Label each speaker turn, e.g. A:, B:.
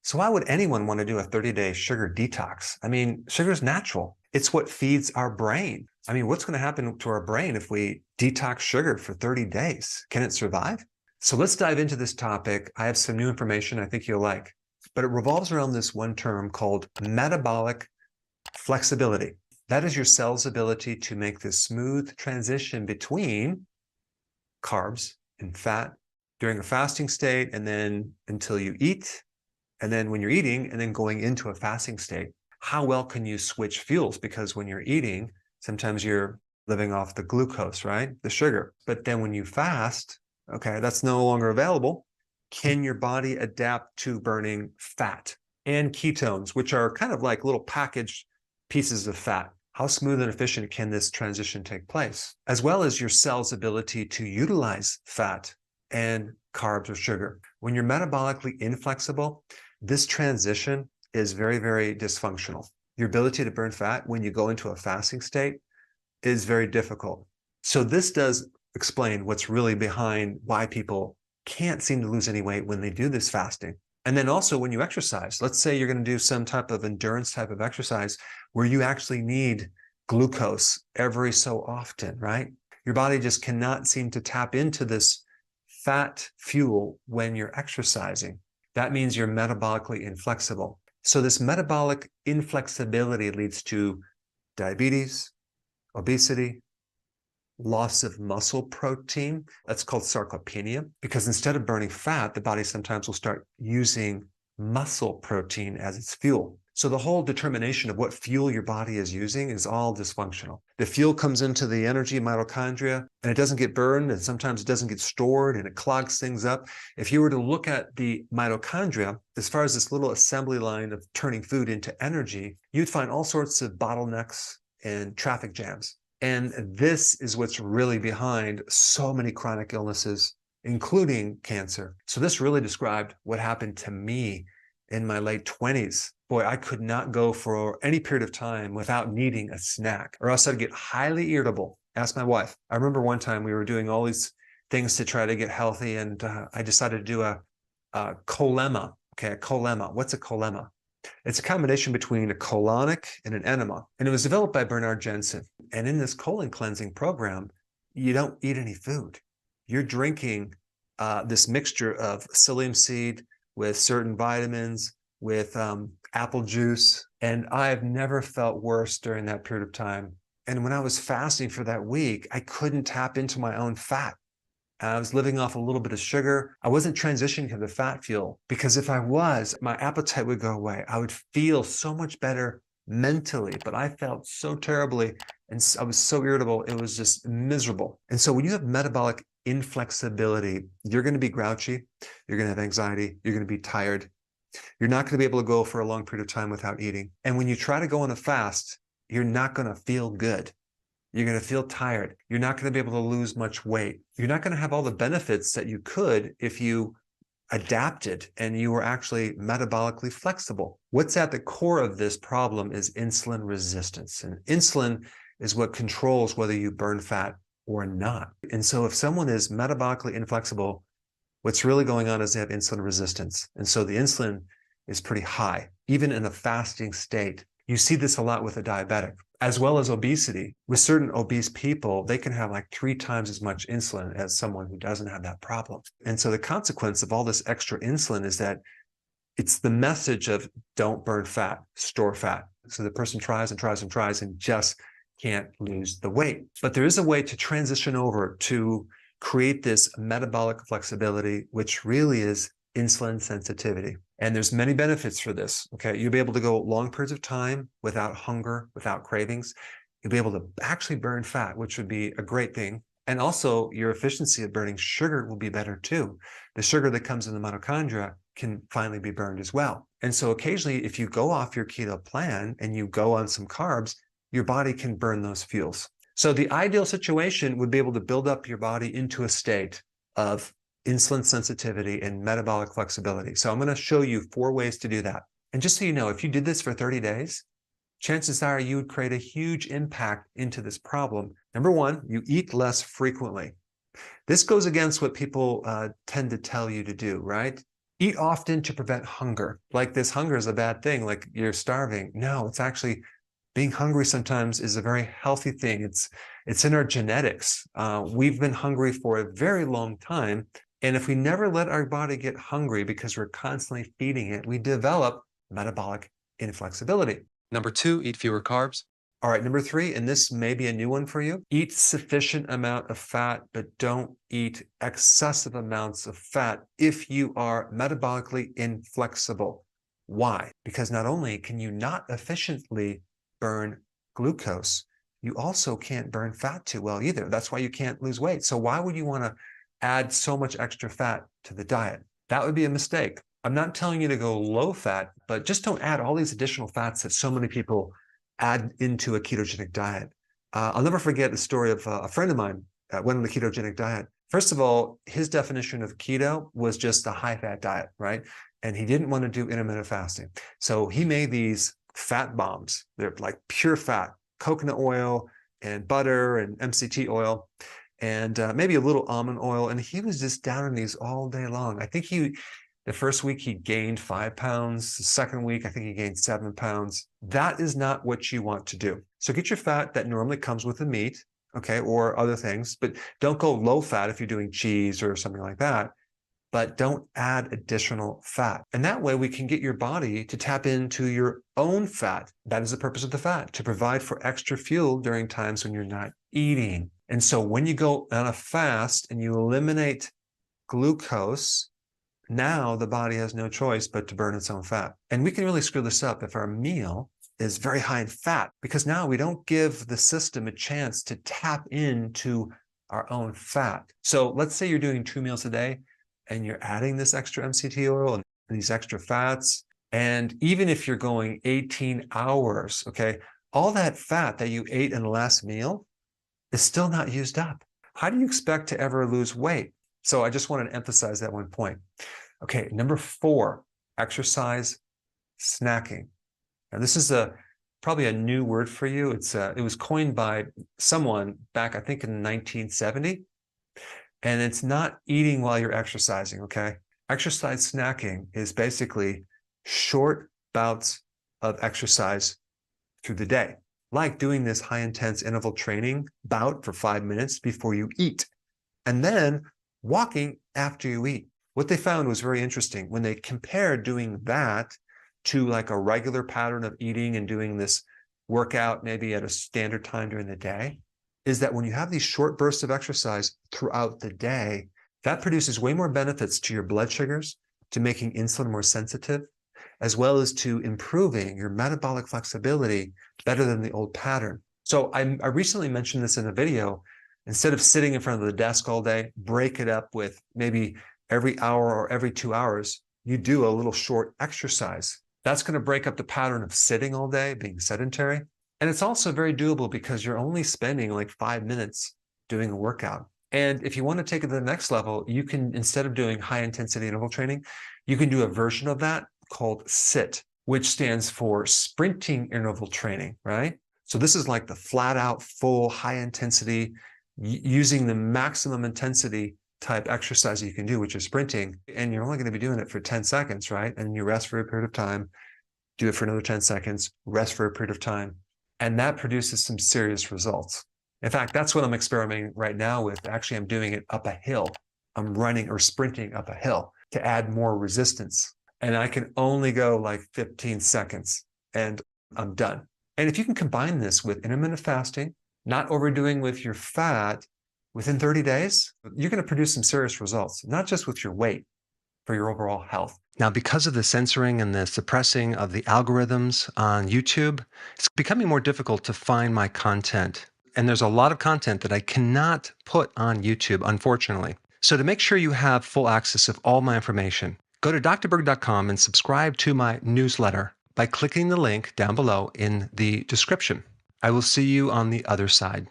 A: So why would anyone want to do a 30-day sugar detox? I mean, sugar is natural. It's what feeds our brain. I mean, what's going to happen to our brain if we detox sugar for 30 days? Can it survive? So let's dive into this topic. I have some new information I think you'll like, but it revolves around this one term called metabolic flexibility. That is your cell's ability to make this smooth transition between carbs and fat during a fasting state, and then until you eat, and then when you're eating, and then going into a fasting state. How well can you switch fuels? Because when you're eating, sometimes you're living off the glucose, right? The sugar. But then when you fast, okay, that's no longer available. Can your body adapt to burning fat and ketones, which are kind of like little packaged pieces of fat? How smooth and efficient can this transition take place? As well as your cell's ability to utilize fat and carbs or sugar. When you're metabolically inflexible, this transition is very, very dysfunctional. Your ability to burn fat when you go into a fasting state is very difficult. So this does explain what's really behind why people can't seem to lose any weight when they do this fasting. And then also when you exercise, let's say you're going to do some type of endurance type of exercise where you actually need glucose every so often, right? Your body just cannot seem to tap into this fat fuel when you're exercising. That means you're metabolically inflexible. So this metabolic inflexibility leads to diabetes, obesity, loss of muscle protein. That's called sarcopenia, because instead of burning fat, the body sometimes will start using muscle protein as its fuel. So the whole determination of what fuel your body is using is all dysfunctional. The fuel comes into the energy mitochondria and it doesn't get burned, and sometimes it doesn't get stored and it clogs things up. If you were to look at the mitochondria, as far as this little assembly line of turning food into energy, you'd find all sorts of bottlenecks and traffic jams. And this is what's really behind so many chronic illnesses, including cancer. So this really described what happened to me in my late 20s. Boy, I could not go for any period of time without needing a snack, or else I'd get highly irritable. Ask my wife. I remember one time we were doing all these things to try to get healthy, and I decided to do a colemma. Okay, a colemma. What's a colemma? It's a combination between a colonic and an enema, and it was developed by Bernard Jensen. And in this colon cleansing program, you don't eat any food. You're drinking this mixture of psyllium seed with certain vitamins, with apple juice. And I have never felt worse during that period of time. And when I was fasting for that week, I couldn't tap into my own fat. I was living off a little bit of sugar. I wasn't transitioning to the fat fuel, because if I was, my appetite would go away. I would feel so much better mentally, but I felt so terribly and I was so irritable. It was just miserable. And so when you have metabolic inflexibility, you're going to be grouchy. You're going to have anxiety. You're going to be tired. You're not going to be able to go for a long period of time without eating. And when you try to go on a fast, you're not going to feel good. You're going to feel tired. You're not going to be able to lose much weight. You're not going to have all the benefits that you could if you adapted and you were actually metabolically flexible. What's at the core of this problem is insulin resistance. And insulin is what controls whether you burn fat or not. And so if someone is metabolically inflexible, what's really going on is they have insulin resistance. And so the insulin is pretty high, even in a fasting state. You see this a lot with a diabetic, as well as obesity. With certain obese people, they can have like 3 times as much insulin as someone who doesn't have that problem. And so the consequence of all this extra insulin is that it's the message of don't burn fat, store fat. So the person tries and tries and tries and just can't lose the weight. But there is a way to transition over to create this metabolic flexibility, which really is insulin sensitivity. And there's many benefits for this. Okay, you'll be able to go long periods of time without hunger, without cravings. You'll be able to actually burn fat, which would be a great thing. And also your efficiency of burning sugar will be better too. The sugar that comes in the mitochondria can finally be burned as well. And so occasionally, if you go off your keto plan and you go on some carbs, your body can burn those fuels. So the ideal situation would be able to build up your body into a state of insulin sensitivity and metabolic flexibility. So I'm going to show you 4 ways to do that. And just so you know, if you did this for 30 days, chances are you would create a huge impact into this problem. Number 1, you eat less frequently. This goes against what people tend to tell you to do, right? Eat often to prevent hunger. Like this hunger is a bad thing, like you're starving. No, it's actually being hungry sometimes is a very healthy thing. It's in our genetics. We've been hungry for a very long time. And if we never let our body get hungry because we're constantly feeding it, we develop metabolic inflexibility.
B: Number two, eat fewer carbs.
A: All right, number three, and this may be a new one for you, eat sufficient amount of fat, but don't eat excessive amounts of fat if you are metabolically inflexible. Why? Because not only can you not efficiently burn glucose, you also can't burn fat too well either. That's why you can't lose weight. So why would you want to add so much extra fat to the diet? That would be a mistake. I'm not telling you to go low fat, but just don't add all these additional fats that so many people add into a ketogenic diet. I'll never forget the story of a friend of mine that went on the ketogenic diet. First of all, his definition of keto was just a high-fat diet, right? And he didn't want to do intermittent fasting. So he made these fat bombs. They're like pure fat, coconut oil and butter and MCT oil and maybe a little almond oil. And he was just down in these all day long. I think the first week he gained 5 pounds. The second week, I think he gained 7 pounds. That is not what you want to do. So get your fat that normally comes with the meat, okay, or other things, but don't go low fat if you're doing cheese or something like that, but don't add additional fat. And that way we can get your body to tap into your own fat. That is the purpose of the fat, to provide for extra fuel during times when you're not eating. And so when you go on a fast and you eliminate glucose, now the body has no choice but to burn its own fat. And we can really screw this up if our meal is very high in fat, because now we don't give the system a chance to tap into our own fat. So let's say you're doing 2 meals a day and you're adding this extra MCT oil and these extra fats. And even if you're going 18 hours, okay, all that fat that you ate in the last meal is still not used up. How do you expect to ever lose weight? So I just wanted to emphasize that one point. Okay, number 4, exercise snacking. Now this is probably a new word for you. It was coined by someone back, I think, in 1970. And it's not eating while you're exercising, okay? Exercise snacking is basically short bouts of exercise through the day, like doing this high-intense interval training bout for 5 minutes before you eat, and then walking after you eat. What they found was very interesting. When they compared doing that to like a regular pattern of eating and doing this workout maybe at a standard time during the day, is that when you have these short bursts of exercise throughout the day, that produces way more benefits to your blood sugars, to making insulin more sensitive, as well as to improving your metabolic flexibility better than the old pattern. So I recently mentioned this in a video. Instead of sitting in front of the desk all day, break it up with maybe every hour or every 2 hours, you do a little short exercise. That's going to break up the pattern of sitting all day, being sedentary. And it's also very doable because you're only spending like 5 minutes doing a workout. And if you want to take it to the next level, you can, instead of doing high intensity interval training, you can do a version of that called SIT, which stands for sprinting interval training, right? So this is like the flat out, full, high intensity, using the maximum intensity type exercise you can do, which is sprinting. And you're only going to be doing it for 10 seconds, right? And you rest for a period of time, do it for another 10 seconds, rest for a period of time. And that produces some serious results. In fact, that's what I'm experimenting right now with. Actually, I'm doing it up a hill. I'm running or sprinting up a hill to add more resistance. And I can only go like 15 seconds and I'm done. And if you can combine this with intermittent fasting, not overdoing with your fat, within 30 days, you're going to produce some serious results, not just with your weight, for your overall health.
B: Now, because of the censoring and the suppressing of the algorithms on YouTube, it's becoming more difficult to find my content. And there's a lot of content that I cannot put on YouTube, unfortunately. So to make sure you have full access of all my information, go to drberg.com and subscribe to my newsletter by clicking the link down below in the description. I will see you on the other side.